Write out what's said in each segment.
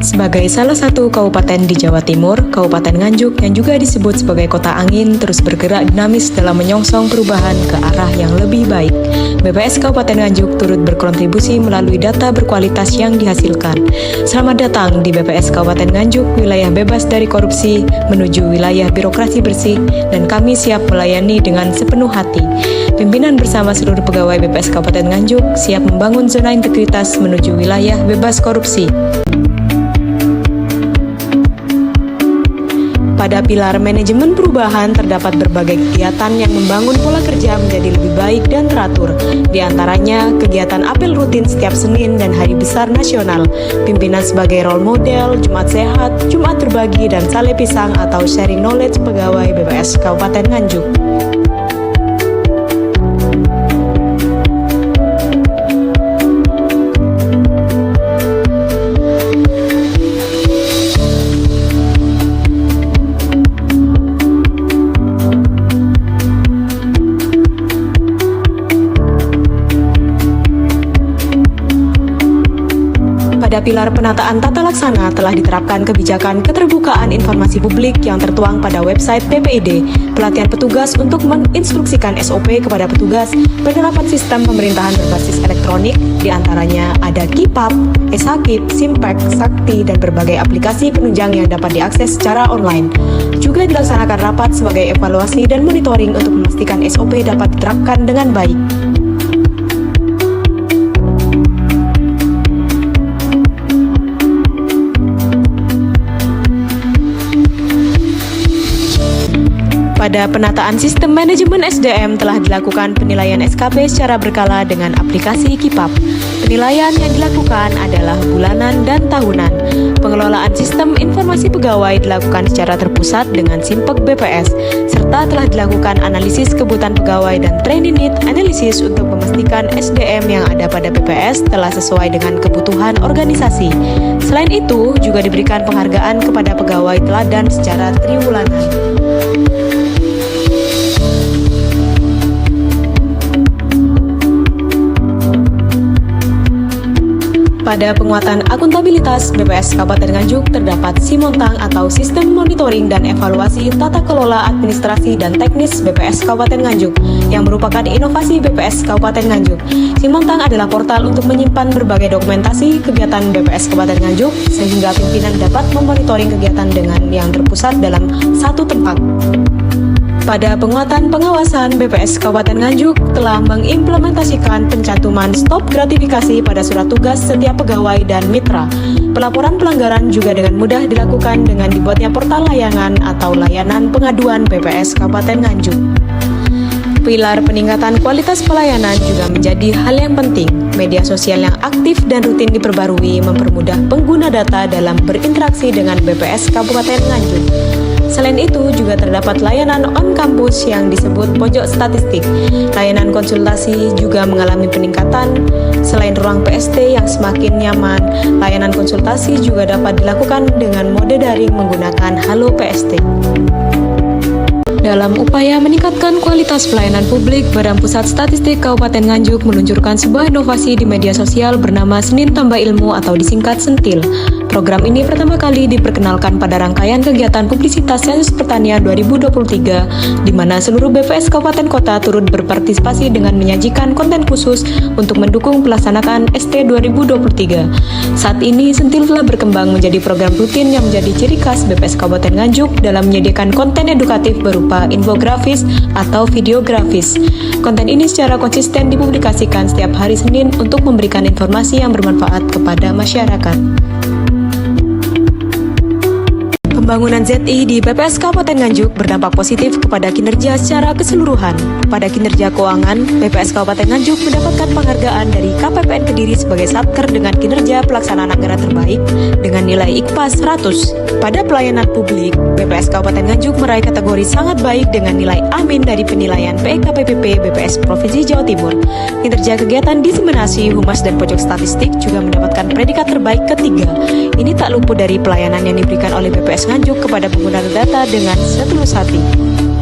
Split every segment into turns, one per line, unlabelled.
Sebagai salah satu kabupaten di Jawa Timur, Kabupaten Nganjuk yang juga disebut sebagai kota angin terus bergerak dinamis dalam menyongsong perubahan ke arah yang lebih baik. BPS Kabupaten Nganjuk turut berkontribusi melalui data berkualitas yang dihasilkan. Selamat datang di BPS Kabupaten Nganjuk, wilayah bebas dari korupsi menuju wilayah birokrasi bersih, dan kami siap melayani dengan sepenuh hati. Pimpinan bersama seluruh pegawai BPS Kabupaten Nganjuk siap membangun zona integritas menuju wilayah bebas korupsi. Pada pilar manajemen perubahan terdapat berbagai kegiatan yang membangun pola kerja menjadi lebih baik dan teratur. Di antaranya, kegiatan apel rutin setiap Senin dan Hari Besar Nasional, pimpinan sebagai role model, Jumat Sehat, Jumat Berbagi, dan Sale Pisang atau sharing knowledge pegawai BPS Kabupaten Nganjuk. Pada pilar penataan tata laksana telah diterapkan kebijakan keterbukaan informasi publik yang tertuang pada website PPID, pelatihan petugas untuk menginstruksikan SOP kepada petugas, penerapan sistem pemerintahan berbasis elektronik, diantaranya ada KIPAP, e-Sakit, Simpek, Sakti, dan berbagai aplikasi penunjang yang dapat diakses secara online. Juga dilaksanakan rapat sebagai evaluasi dan monitoring untuk memastikan SOP dapat diterapkan dengan baik. Pada penataan sistem manajemen SDM telah dilakukan penilaian SKB secara berkala dengan aplikasi KIPAP. Penilaian yang dilakukan adalah bulanan dan tahunan. Pengelolaan sistem informasi pegawai dilakukan secara terpusat dengan Simpek BPS, serta telah dilakukan analisis kebutuhan pegawai dan training need analisis untuk memastikan SDM yang ada pada BPS telah sesuai dengan kebutuhan organisasi. Selain itu, juga diberikan penghargaan kepada pegawai teladan secara triwulan. Pada penguatan akuntabilitas BPS Kabupaten Nganjuk terdapat Simontang atau Sistem Monitoring dan Evaluasi Tata Kelola Administrasi dan Teknis BPS Kabupaten Nganjuk yang merupakan inovasi BPS Kabupaten Nganjuk. Simontang adalah portal untuk menyimpan berbagai dokumentasi kegiatan BPS Kabupaten Nganjuk sehingga pimpinan dapat memonitoring kegiatan dengan yang terpusat dalam satu tempat. Pada penguatan pengawasan, BPS Kabupaten Nganjuk telah mengimplementasikan pencantuman stop gratifikasi pada surat tugas setiap pegawai dan mitra. Pelaporan pelanggaran juga dengan mudah dilakukan dengan dibuatnya portal layangan atau layanan pengaduan BPS Kabupaten Nganjuk. Pilar peningkatan kualitas pelayanan juga menjadi hal yang penting. Media sosial yang aktif dan rutin diperbarui mempermudah pengguna data dalam berinteraksi dengan BPS Kabupaten Nganjuk. Selain itu, juga terdapat layanan on-campus yang disebut pojok statistik. Layanan konsultasi juga mengalami peningkatan. Selain ruang PST yang semakin nyaman, layanan konsultasi juga dapat dilakukan dengan mode daring menggunakan Halo PST. Dalam upaya meningkatkan kualitas pelayanan publik, Badan Pusat Statistik Kabupaten Nganjuk meluncurkan sebuah inovasi di media sosial bernama Senin Tambah Ilmu atau disingkat Sentil. Program ini pertama kali diperkenalkan pada rangkaian kegiatan publisitas Sensus Pertanian 2023, di mana seluruh BPS Kabupaten Kota turut berpartisipasi dengan menyajikan konten khusus untuk mendukung pelaksanaan ST 2023. Saat ini, Sentil telah berkembang menjadi program rutin yang menjadi ciri khas BPS Kabupaten Nganjuk dalam menyediakan konten edukatif berupa infografis atau videografis. Konten ini secara konsisten dipublikasikan setiap hari Senin untuk memberikan informasi yang bermanfaat kepada masyarakat. Pembangunan ZI di BPS Kabupaten Nganjuk berdampak positif kepada kinerja secara keseluruhan. Pada kinerja keuangan, BPS Kabupaten Nganjuk mendapatkan penghargaan dari KPPN Kediri sebagai Satker dengan kinerja pelaksanaan anggaran terbaik dengan nilai IKPAS 100. Pada pelayanan publik, BPS Kabupaten Nganjuk meraih kategori sangat baik dengan nilai Amin dari penilaian PKPPP BPS Provinsi Jawa Timur. Kinerja kegiatan diseminasi, humas, dan pojok statistik juga mendapatkan predikat terbaik ketiga. Ini tak luput dari pelayanan yang diberikan oleh BPS Nganjuk kepada pengguna data dengan setulus hati.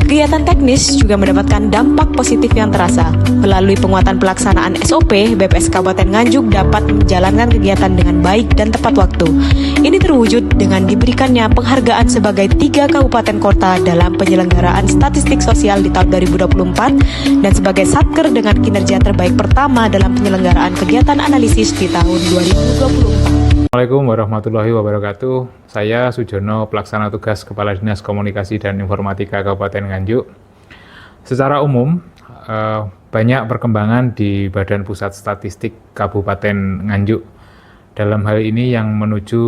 Kegiatan teknis juga mendapatkan dampak positif yang terasa. Melalui penguatan pelaksanaan SOP, BPS Kabupaten Nganjuk dapat menjalankan kegiatan dengan baik dan tepat waktu. Ini terwujud dengan diberikannya penghargaan sebagai 3 kabupaten kota dalam penyelenggaraan statistik sosial di tahun 2024 dan sebagai Satker dengan kinerja terbaik pertama dalam penyelenggaraan kegiatan analisis di tahun 2024.
Assalamualaikum warahmatullahi wabarakatuh. Saya Sujono, Pelaksana Tugas Kepala Dinas Komunikasi dan Informatika Kabupaten Nganjuk. Secara umum, banyak perkembangan di Badan Pusat Statistik Kabupaten Nganjuk. Dalam hal ini yang menuju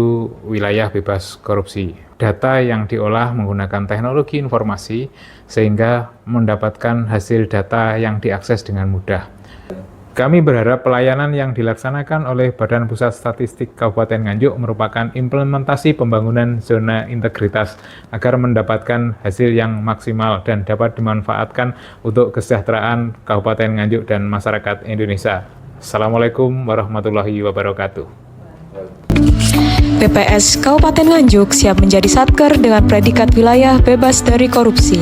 wilayah bebas korupsi. Data yang diolah menggunakan teknologi informasi sehingga mendapatkan hasil data yang diakses dengan mudah. Kami berharap pelayanan yang dilaksanakan oleh Badan Pusat Statistik Kabupaten Nganjuk merupakan implementasi pembangunan zona integritas agar mendapatkan hasil yang maksimal dan dapat dimanfaatkan untuk kesejahteraan Kabupaten Nganjuk dan masyarakat Indonesia. Assalamualaikum warahmatullahi wabarakatuh.
BPS Kabupaten Nganjuk siap menjadi Satker dengan predikat wilayah bebas dari korupsi.